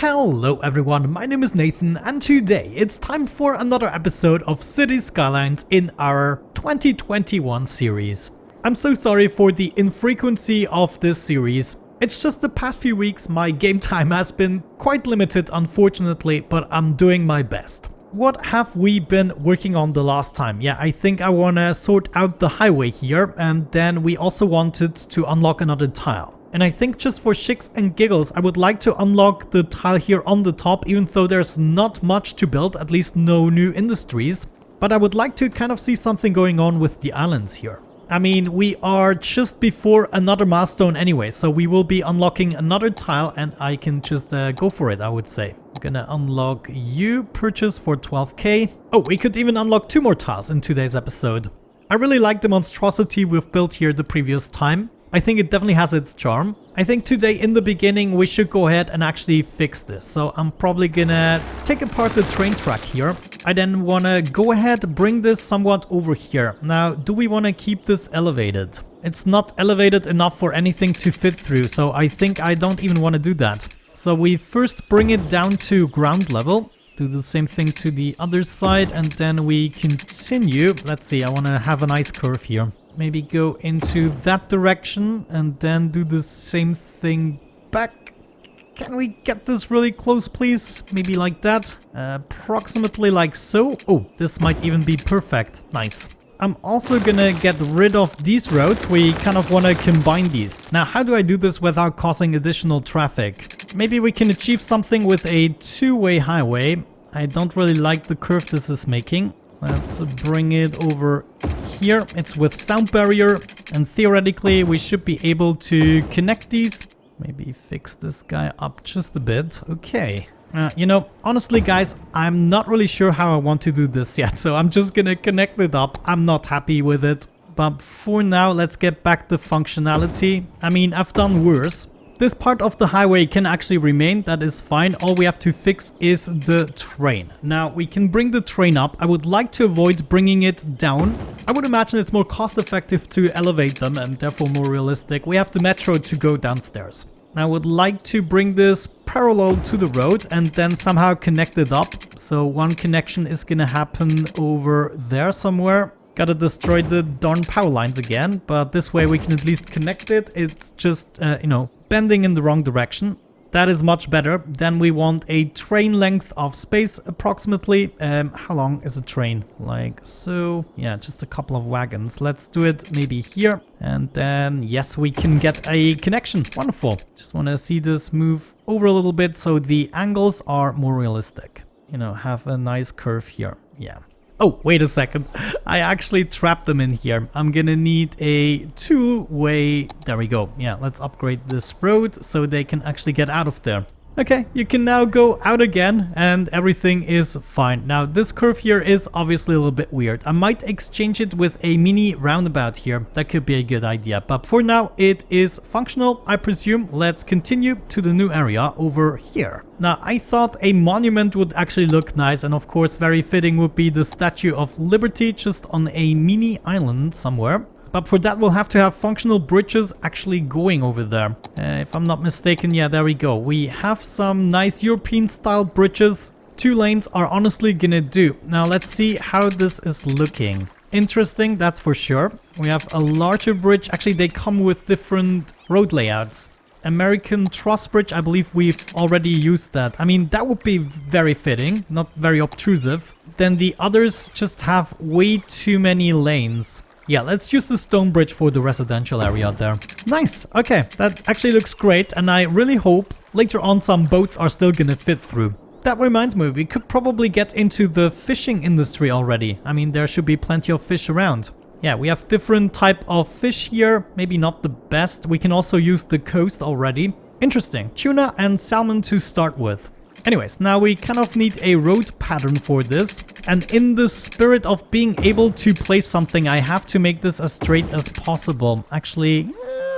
Hello everyone, my name is Nathan and today it's time for another episode of City Skylines in our 2021 series. I'm so sorry for the infrequency of this series. It's just the past few weeks my game time has been quite limited unfortunately, but I'm doing my best. What have we been working on the last time? Yeah, I think I want to sort out the highway here, and then we also wanted to unlock another tile. And I think just for shits and giggles, I would like to unlock the tile here on the top, even though there's not much to build, at least no new industries. But I would like to kind of see something going on with the islands here. I mean, we are just before another milestone anyway, so we will be unlocking another tile and I can just go for it, I would say. I'm gonna unlock you, purchase for 12k. Oh, we could even unlock 2 more tiles in today's episode. I really like the monstrosity we've built here the previous time. I think it definitely has its charm. I think today in the beginning we should go ahead and actually fix this. So I'm probably gonna take apart the train track here. I then wanna go ahead, bring this somewhat over here. Now, do we wanna keep this elevated? It's not elevated enough for anything to fit through, so I think I don't even wanna do that. So we first bring it down to ground level. Do the same thing to the other side and then we continue. Let's see, I wanna have a nice curve here. Maybe go into that direction and then do the same thing back. Can we get this really close, please? Maybe like that. Approximately like so. Oh, this might even be perfect. Nice. I'm also gonna get rid of these roads. We kind of want to combine these. Now, how do I do this without causing additional traffic? Maybe we can achieve something with a two-way highway. I don't really like the curve this is making. Let's bring it over here. It's with sound barrier and theoretically we should be able to connect these. Maybe fix this guy up just a bit. Okay. You know, honestly guys, I'm not really sure how I want to do this yet, so I'm just gonna connect it up. I'm not happy with it. But for now, let's get back the functionality. I mean, I've done worse. This part of the highway can actually remain, that is fine. All we have to fix is the train. Now, we can bring the train up. I would like to avoid bringing it down. I would imagine it's more cost effective to elevate them and therefore more realistic. We have the metro to go downstairs. I would like to bring this parallel to the road and then somehow connect it up. So one connection is gonna happen over there somewhere. Gotta destroy the darn power lines again, but this way we can at least connect it. It's just, you know, bending in the wrong direction. That is much better. Then we want a train length of space approximately. How long is a train? Like so. Yeah, just a couple of wagons. Let's do it maybe here. And then, yes, we can get a connection. Wonderful. Just want to see this move over a little bit so the angles are more realistic. You know, have a nice curve here. Yeah. Oh, wait a second. I actually trapped them in here. I'm gonna need a two-way... There we go. Yeah, let's upgrade this road so they can actually get out of there. Okay, you can now go out again and everything is fine. Now, this curve here is obviously a little bit weird. I might exchange it with a mini roundabout here. That could be a good idea. But for now, it is functional, I presume. Let's continue to the new area over here. Now, I thought a monument would actually look nice. And of course, very fitting would be the Statue of Liberty just on a mini island somewhere. But for that, we'll have to have functional bridges actually going over there. If I'm not mistaken, yeah, there we go. We have some nice European-style bridges. 2 lanes are honestly gonna do. Now, let's see how this is looking. Interesting, that's for sure. We have a larger bridge. Actually, they come with different road layouts. American Truss Bridge, I believe we've already used that. I mean, that would be very fitting, not very obtrusive. Then the others just have way too many lanes. Yeah, let's use the stone bridge for the residential area there. Nice. Okay, that actually looks great. And I really hope later on some boats are still gonna fit through. That reminds me, we could probably get into the fishing industry already. I mean, there should be plenty of fish around. Yeah, we have different type of fish here. Maybe not the best. We can also use the coast already. Interesting. Tuna and salmon to start with. Anyways, now we kind of need a road pattern for this. And in the spirit of being able to place something, I have to make this as straight as possible. Actually,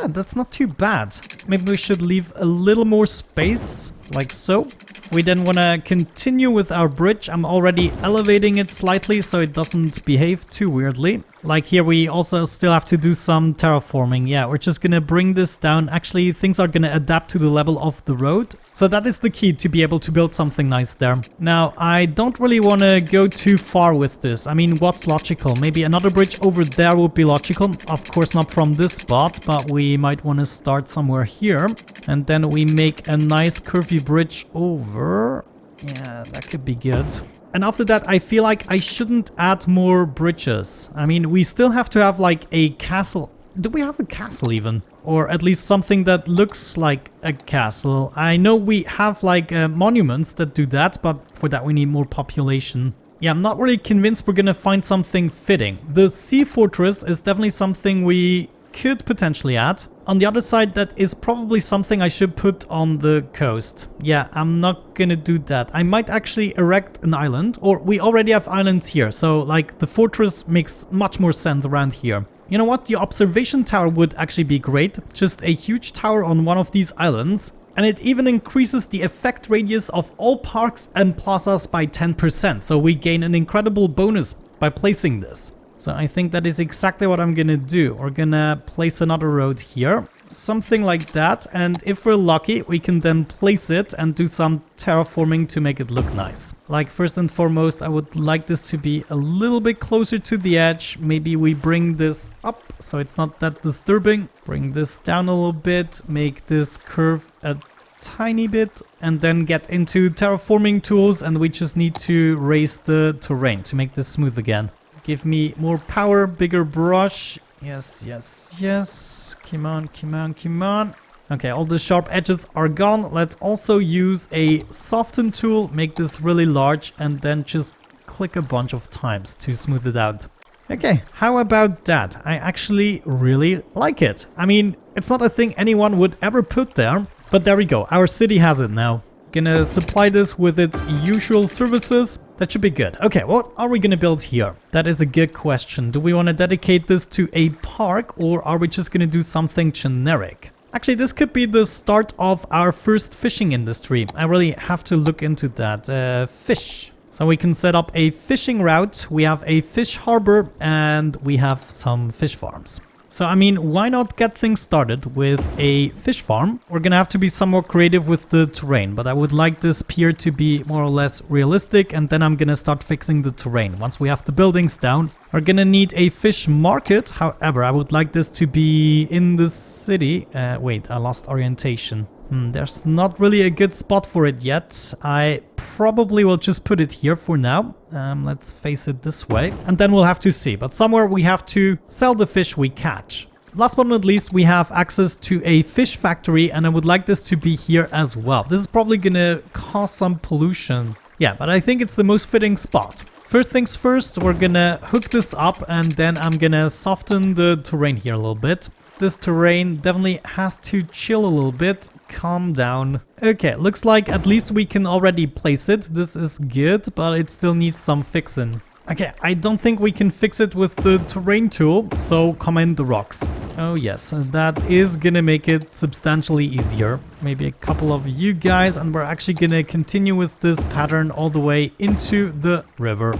that's not too bad. Maybe we should leave a little more space, like so. We then want to continue with our bridge. I'm already elevating it slightly so it doesn't behave too weirdly. Like here we also still have to do some terraforming. Yeah, we're just gonna bring this down. Actually, things are gonna adapt to the level of the road. So that is the key to be able to build something nice there. Now, I don't really want to go too far with this. I mean, what's logical? Maybe another bridge over there would be logical. Of course, not from this spot, but we might want to start somewhere here. And then we make a nice curvy bridge over. Yeah, that could be good. And after that, I feel like I shouldn't add more bridges. I mean, we still have to have like a castle. Do we have a castle even? Or at least something that looks like a castle. I know we have like monuments that do that, but for that we need more population. Yeah, I'm not really convinced we're gonna find something fitting. The sea fortress is definitely something we could potentially add. On the other side, that is probably something I should put on the coast. Yeah, I'm not gonna do that. I might actually erect an island, or we already have islands here. So like the fortress makes much more sense around here. You know what? The observation tower would actually be great. Just a huge tower on one of these islands. And it even increases the effect radius of all parks and plazas by 10%. So we gain an incredible bonus by placing this. So I think that is exactly what I'm gonna do. We're gonna place another road here. Something like that. And if we're lucky, we can then place it and do some terraforming to make it look nice. Like first and foremost, I would like this to be a little bit closer to the edge. Maybe we bring this up so it's not that disturbing. Bring this down a little bit. Make this curve a tiny bit. And then get into terraforming tools. And we just need to raise the terrain to make this smooth again. Give me more power, bigger brush. Yes, yes, yes. Come on, come on, come on. Okay, all the sharp edges are gone. Let's also use a soften tool, make this really large, and then just click a bunch of times to smooth it out. Okay, how about that? I actually really like it. I mean, it's not a thing anyone would ever put there, but there we go. Our city has it now. Gonna supply this with its usual services. That should be good. Okay, what are we gonna build here? That is a good question. Do we want to dedicate this to a park, or are we just gonna do something generic? Actually, this could be the start of our first fishing industry. I really have to look into that. Fish. So we can set up a fishing route. We have a fish harbor and we have some fish farms. So, I mean, why not get things started with a fish farm? We're gonna have to be somewhat creative with the terrain, but I would like this pier to be more or less realistic, and then I'm gonna start fixing the terrain. Once we have the buildings down, we're gonna need a fish market. However, I would like this to be in the city. Wait, I lost orientation. There's not really a good spot for it yet. I probably will just put it here for now. Let's face it this way. And then we'll have to see. But somewhere we have to sell the fish we catch. Last but not least, we have access to a fish factory. And I would like this to be here as well. This is probably gonna cause some pollution. Yeah, but I think it's the most fitting spot. First things first, we're gonna hook this up. And then I'm gonna soften the terrain here a little bit. This terrain definitely has to chill a little bit. Calm down. Okay, looks like at least we can already place it. This is good, but it still needs some fixing. Okay, I don't think we can fix it with the terrain tool, so comment the rocks. Oh yes, that is gonna make it substantially easier. Maybe a couple of you guys, and we're actually gonna continue with this pattern all the way into the river.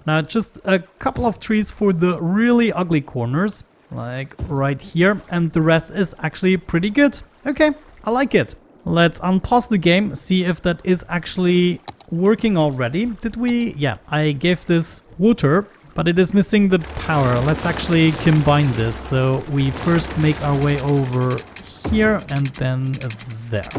Now, just a couple of trees for the really ugly corners. Like right here, and the rest is actually pretty good. Okay, I like it. Let's unpause the game, see if that is actually working already. Did we? Yeah, I gave this water, but it is missing the power. Let's actually combine this. So we first make our way over here and then there.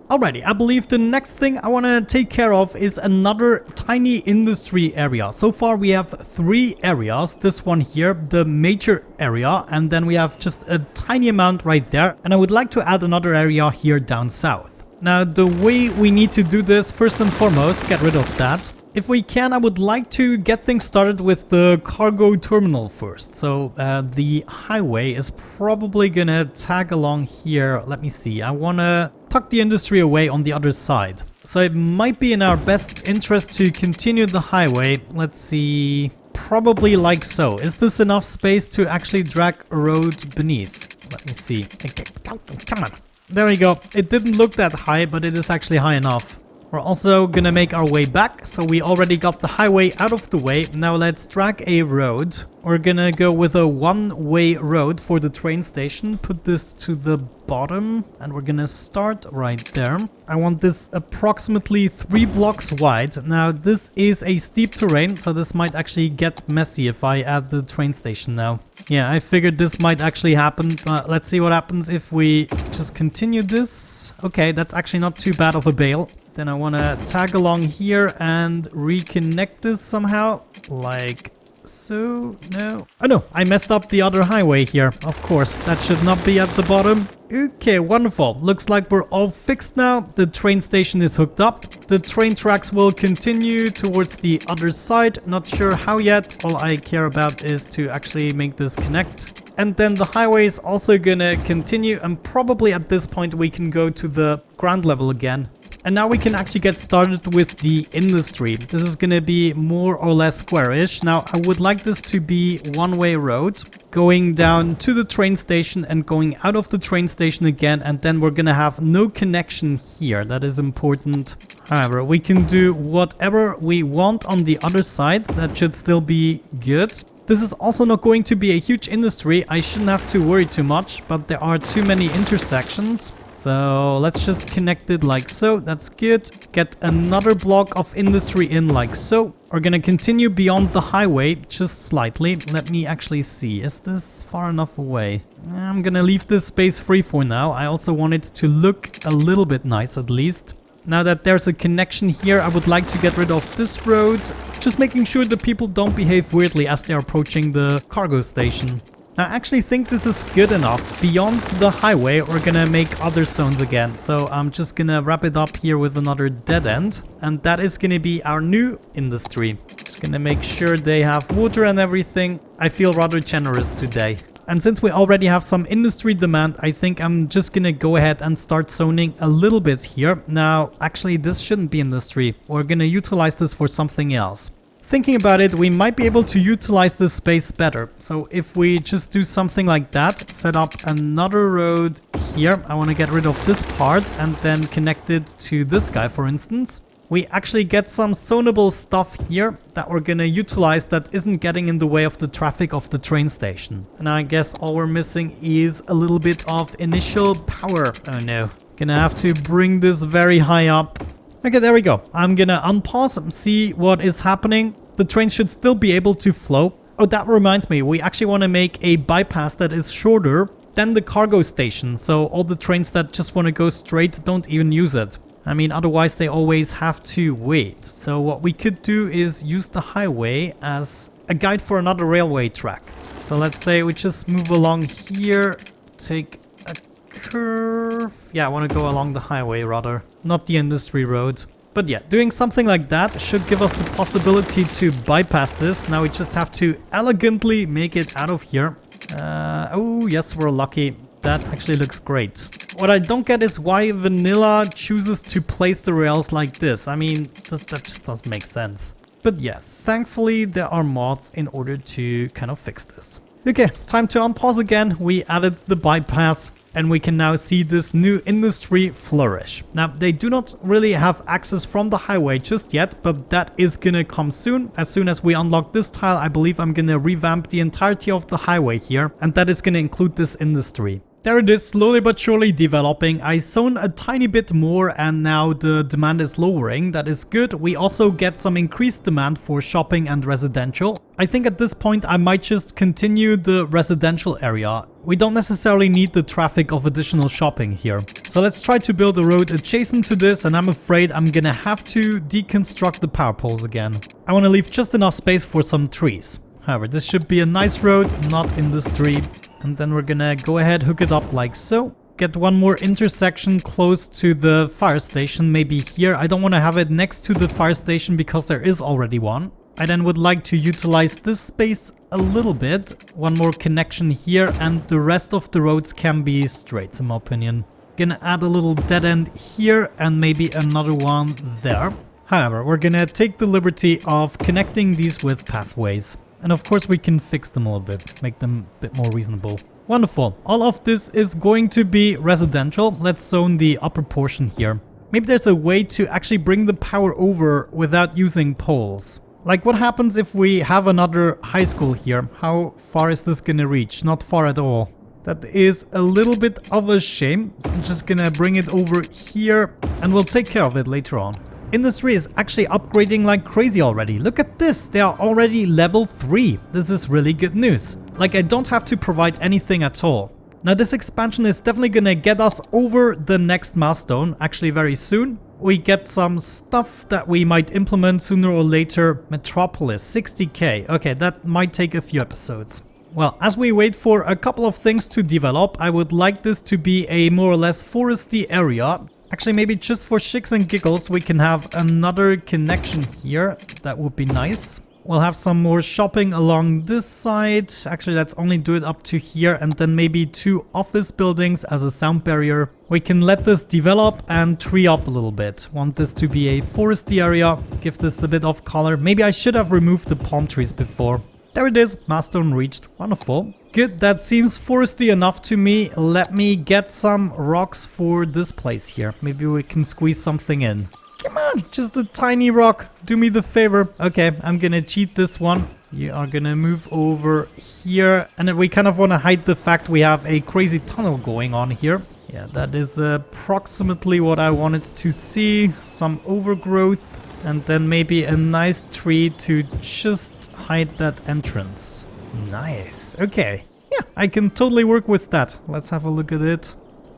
Alrighty, I believe the next thing I want to take care of is another tiny industry area. So far we have 3 areas. This one here, the major area, and then we have just a tiny amount right there. And I would like to add another area here down south. Now, the way we need to do this, first and foremost, get rid of that. If we can, I would like to get things started with the cargo terminal first. So the highway is probably gonna tag along here. Let me see. I wanna tuck the industry away on the other side. So it might be in our best interest to continue the highway. Let's see. Probably like so. Is this enough space to actually drag a road beneath? Let me see. Okay, come on. There we go. It didn't look that high, but it is actually high enough. We're also gonna make our way back, so we already got the highway out of the way. Now let's drag a road. We're gonna go with a one-way road for the train station. Put this to the bottom, and we're gonna start right there. I want this approximately 3 blocks wide. Now this is a steep terrain, so this might actually get messy if I add the train station now. Yeah, I figured this might actually happen. Let's see what happens if we just continue this. Okay, that's actually not too bad of a bail. Then I want to tag along here and reconnect this somehow, like so. No. Oh no, I messed up the other highway here. Of course, that should not be at the bottom. Okay, wonderful. Looks like we're all fixed now. The train station is hooked up. The train tracks will continue towards the other side. Not sure how yet. All I care about is to actually make this connect. And then the highway is also gonna continue, and probably at this point we can go to the ground level again. And now we can actually get started with the industry. This is going to be more or less squarish. Now, I would like this to be one-way road, going down to the train station and going out of the train station again. And then we're going to have no connection here. That is important. However, we can do whatever we want on the other side. That should still be good. This is also not going to be a huge industry. I shouldn't have to worry too much, but there are too many intersections. So let's just connect it like so. That's good. Get another block of industry in like so. We're gonna continue beyond the highway just slightly. Let me actually see. Is this far enough away? I'm gonna leave this space free for now. I also want it to look a little bit nice at least. Now that there's a connection here, I would like to get rid of this road. Just making sure the people don't behave weirdly as they're approaching the cargo station. Now, I actually think this is good enough. Beyond the highway, we're gonna make other zones again. So I'm just gonna wrap it up here with another dead end. And that is gonna be our new industry. Just gonna make sure they have water and everything. I feel rather generous today. And since we already have some industry demand, I think I'm just gonna go ahead and start zoning a little bit here. Now, actually, this shouldn't be industry. We're gonna utilize this for something else. Thinking about it, we might be able to utilize this space better. So if we just do something like that, set up another road here. I want to get rid of this part and then connect it to this guy, for instance. We actually get some zonable stuff here that we're gonna utilize that isn't getting in the way of the traffic of the train station. And I guess all we're missing is a little bit of initial power. Oh no. Gonna have to bring this very high up. Okay, there we go. I'm gonna unpause and see what is happening. The train should still be able to flow. Oh, that reminds me. We actually want to make a bypass that is shorter than the cargo station. So all the trains that just want to go straight don't even use it. I mean, otherwise they always have to wait. So what we could do is use the highway as a guide for another railway track. So let's say we just move along here, take a curve. Yeah, I want to go along the highway rather, not the industry road. But yeah, doing something like that should give us the possibility to bypass this. Now we just have to elegantly make it out of here. Oh, yes, we're lucky. That actually looks great. What I don't get is why Vanilla chooses to place the rails like this. I mean, that just doesn't make sense. But yeah, thankfully there are mods in order to kind of fix this. Okay, time to unpause again. We added the bypass. And we can now see this new industry flourish. Now, they do not really have access from the highway just yet, but that is gonna come soon. As soon as we unlock this tile, I believe I'm gonna revamp the entirety of the highway here, and that is gonna include this industry. There it is, slowly but surely developing. I zone a tiny bit more and now the demand is lowering. That is good. We also get some increased demand for shopping and residential. I think at this point I might just continue the residential area. We don't necessarily need the traffic of additional shopping here. So let's try to build a road adjacent to this, and I'm afraid I'm gonna have to deconstruct the power poles again. I want to leave just enough space for some trees. However, this should be a nice road, not industry. And then we're gonna go ahead, hook it up like so. Get one more intersection close to the fire station, maybe here. I don't want to have it next to the fire station because there is already one. I then would like to utilize this space a little bit. One more connection here, and the rest of the roads can be straight, in my opinion. Gonna add a little dead end here and maybe another one there. However, we're gonna take the liberty of connecting these with pathways. And of course we can fix them a little bit, make them a bit more reasonable. Wonderful. All of this is going to be residential. Let's zone the upper portion here. Maybe there's a way to actually bring the power over without using poles. Like what happens if we have another high school here? How far is this gonna reach? Not far at all. That is a little bit of a shame. So I'm just gonna bring it over here and we'll take care of it later on. Industry is actually upgrading like crazy already. Look at this, they are already level 3. This is really good news. Like I don't have to provide anything at all. Now this expansion is definitely gonna get us over the next milestone, actually very soon. We get some stuff that we might implement sooner or later. Metropolis, 60k. Okay, that might take a few episodes. Well, as we wait for a couple of things to develop, I would like this to be a more or less foresty area. Actually, maybe just for shits and giggles, we can have another connection here. That would be nice. We'll have some more shopping along this side. Actually, let's only do it up to here and then maybe 2 office buildings as a sound barrier. We can let this develop and tree up a little bit. Want this to be a foresty area. Give this a bit of color. Maybe I should have removed the palm trees before. There it is. Milestone reached. Wonderful. Good. That seems foresty enough to me. Let me get some rocks for this place here. Maybe we can squeeze something in. Come on, just a tiny rock. Do me the favor. Okay, I'm gonna cheat this one. You are gonna move over here. And then we kind of want to hide the fact we have a crazy tunnel going on here. Yeah, that is approximately what I wanted to see. Some overgrowth. And then maybe a nice tree to just hide that entrance. Nice. Okay. Yeah, I can totally work with that. Let's have a look at it.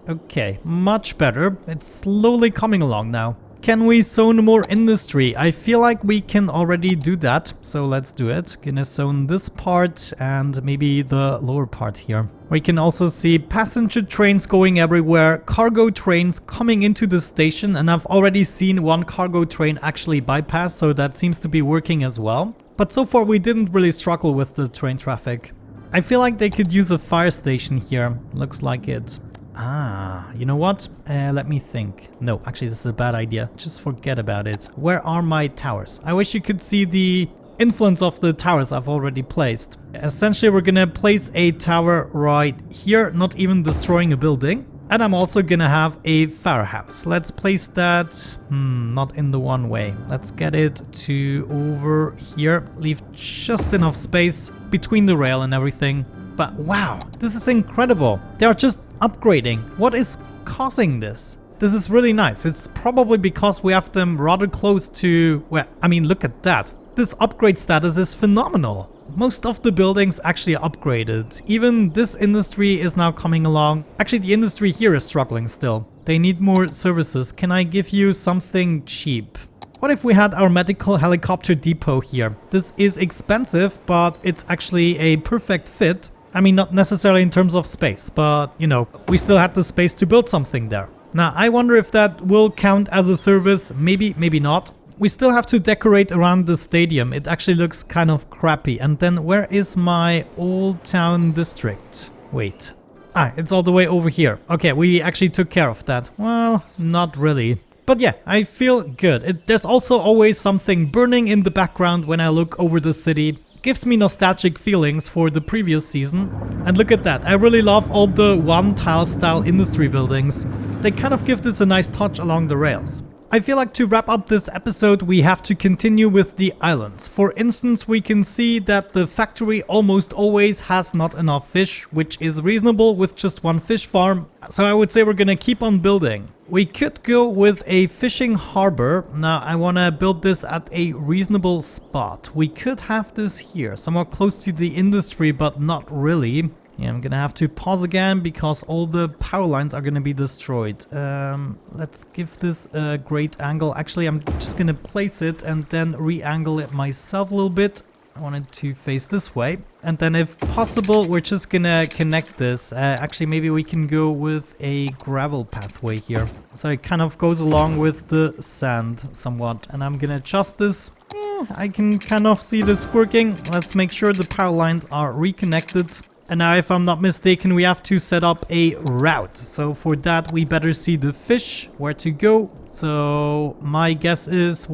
Okay, much better. It's slowly coming along now. Can we zone more industry? I feel like we can already do that, so let's do it. Gonna zone this part and maybe the lower part here. We can also see passenger trains going everywhere, cargo trains coming into the station, and I've already seen one cargo train actually bypass, so that seems to be working as well. But so far we didn't really struggle with the train traffic. I feel like they could use a fire station here. Looks like it. Ah, you know what? Let me think. No, actually this is a bad idea. Just forget about it. Where are my towers? I wish you could see the influence of the towers I've already placed. Essentially, we're gonna place a tower right here, not even destroying a building. And I'm also gonna have a firehouse. Let's place that, not in the one way. Let's get it to over here. Leave just enough space between the rail and everything. But wow, this is incredible. They are just upgrading. What is causing this? This is really nice. It's probably because we have them rather close to, well, I mean, look at that. This upgrade status is phenomenal. Most of the buildings actually are upgraded. Even this industry is now coming along. Actually, the industry here is struggling still. They need more services. Can I give you something cheap? What if we had our medical helicopter depot here? This is expensive, but it's actually a perfect fit. I mean, not necessarily in terms of space, but, you know, we still had the space to build something there. Now, I wonder if that will count as a service. Maybe, maybe not. We still have to decorate around the stadium. It actually looks kind of crappy. And then where is my old town district? Wait. Ah, it's all the way over here. Okay, we actually took care of that. Well, not really. But yeah, I feel good. There's also always something burning in the background when I look over the city. Gives me nostalgic feelings for the previous season. And look at that, I really love all the one tile style industry buildings. They kind of give this a nice touch along the rails. I feel like to wrap up this episode, we have to continue with the islands. For instance, we can see that the factory almost always has not enough fish, which is reasonable with just one fish farm. So I would say we're gonna keep on building. We could go with a fishing harbor. Now I want to build this at a reasonable spot. We could have this here, somewhat close to the industry, but not really. Yeah, I'm gonna have to pause again because all the power lines are gonna be destroyed. Let's give this a great angle. Actually, I'm just gonna place it and then re-angle it myself a little bit. I want it to face this way. And then if possible, we're just gonna connect this. Actually, maybe we can go with a gravel pathway here. So it kind of goes along with the sand somewhat. And I'm gonna adjust this. I can kind of see this working. Let's make sure the power lines are reconnected. And now, if I'm not mistaken, we have to set up a route. So for that, we better see the fish, where to go. So my guess is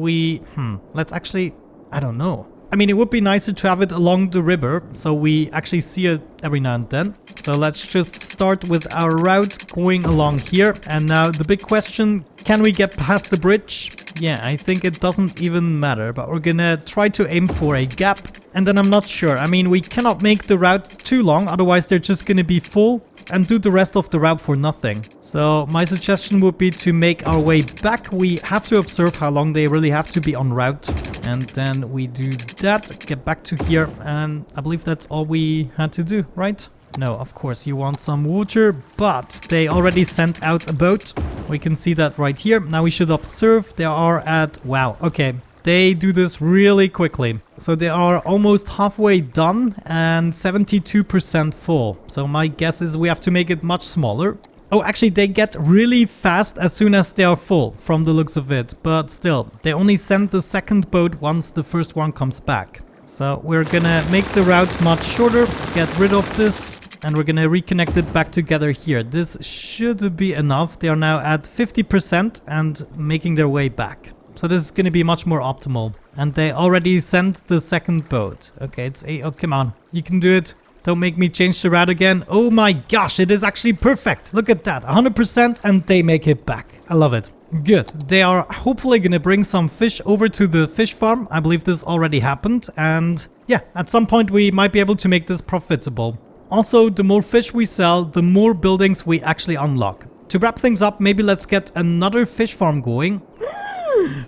let's actually, I don't know. I mean, it would be nicer to have it along the river, so we actually see it every now and then. So let's just start with our route going along here. And now the big question, can we get past the bridge? Yeah, I think it doesn't even matter, but we're gonna try to aim for a gap. And then I'm not sure. I mean, we cannot make the route too long, otherwise they're just gonna be full and do the rest of the route for nothing. So my suggestion would be to make our way back. We have to observe how long they really have to be en route. And then we do that, get back to here, and I believe that's all we had to do, right? No, of course, you want some water, but they already sent out a boat. We can see that right here. Now we should observe. They are at... Wow, okay. They do this really quickly. So they are almost halfway done and 72% full. So my guess is we have to make it much smaller. Oh, actually, they get really fast as soon as they are full, from the looks of it. But still, they only send the second boat once the first one comes back. So we're gonna make the route much shorter, get rid of this, and we're gonna reconnect it back together here. This should be enough. They are now at 50% and making their way back. So this is gonna be much more optimal. And they already sent the second boat. Okay, it's a... Oh, come on. You can do it. Don't make me change the route again. Oh my gosh, it is actually perfect. Look at that. 100% and they make it back. I love it. Good. They are hopefully gonna bring some fish over to the fish farm. I believe this already happened. And yeah, at some point we might be able to make this profitable. Also, the more fish we sell, the more buildings we actually unlock. To wrap things up, maybe let's get another fish farm going.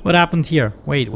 What happened here? Wait.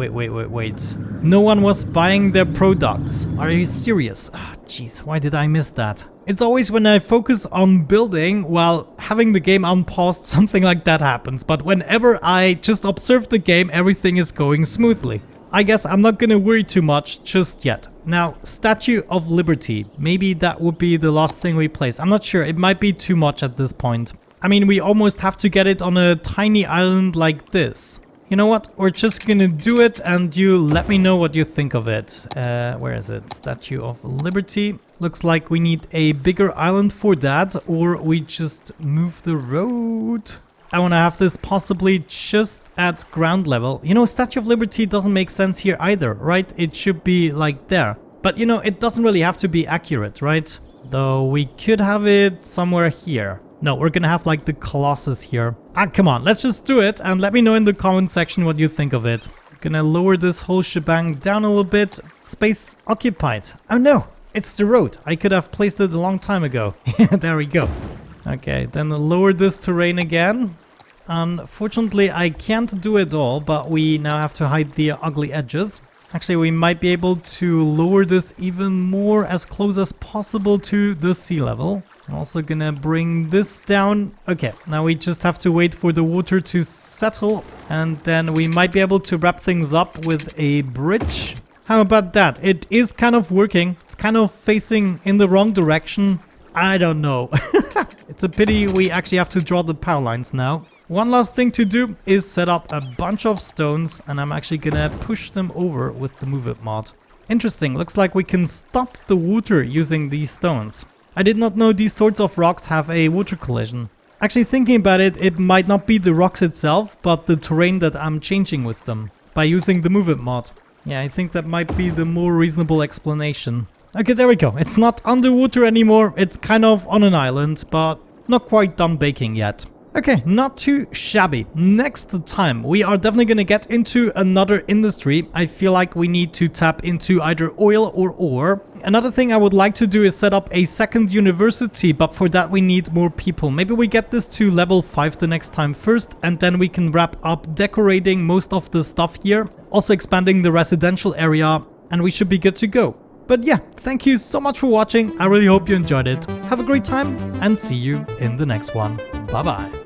No one was buying their products. Are you serious? Ah, jeez, why did I miss that? It's always when I focus on building while having the game unpaused, something like that happens. But whenever I just observe the game, everything is going smoothly. I guess I'm not gonna worry too much just yet. Now, Statue of Liberty. Maybe that would be the last thing we place. I'm not sure. It might be too much at this point. I mean, we almost have to get it on a tiny island like this. You know what? We're just gonna do it and you let me know what you think of it. Where is it? Statue of Liberty. Looks like we need a bigger island for that, or we just move the road. I want to have this possibly just at ground level. You know, Statue of Liberty doesn't make sense here either, right? It should be like there. But you know, it doesn't really have to be accurate, right? Though we could have it somewhere here. No, we're gonna have like the Colossus here. Ah, come on, let's just do it and let me know in the comment section what you think of it. Gonna lower this whole shebang down a little bit. Space occupied. Oh no, it's the road. I could have placed it a long time ago. There we go. Okay, then lower this terrain again. Unfortunately, I can't do it all, but we now have to hide the ugly edges. Actually, we might be able to lower this even more as close as possible to the sea level. I'm also gonna bring this down. Okay, now we just have to wait for the water to settle, and then we might be able to wrap things up with a bridge. How about that? It is kind of working. It's kind of facing in the wrong direction. I don't know. It's a pity we actually have to draw the power lines now. One last thing to do is set up a bunch of stones, and I'm actually gonna push them over with the Move It mod. Interesting, looks like we can stop the water using these stones. I did not know these sorts of rocks have a water collision. Actually, thinking about it, it might not be the rocks itself, but the terrain that I'm changing with them by using the Move It mod. Yeah, I think that might be the more reasonable explanation. Okay, there we go. It's not underwater anymore. It's kind of on an island, but not quite done baking yet. Okay, not too shabby. Next time, we are definitely going to get into another industry. I feel like we need to tap into either oil or ore. Another thing I would like to do is set up a second university, but for that we need more people. Maybe we get this to level 5 the next time first, and then we can wrap up decorating most of the stuff here. Also expanding the residential area, and we should be good to go. But yeah, thank you so much for watching. I really hope you enjoyed it. Have a great time and see you in the next one. Bye bye.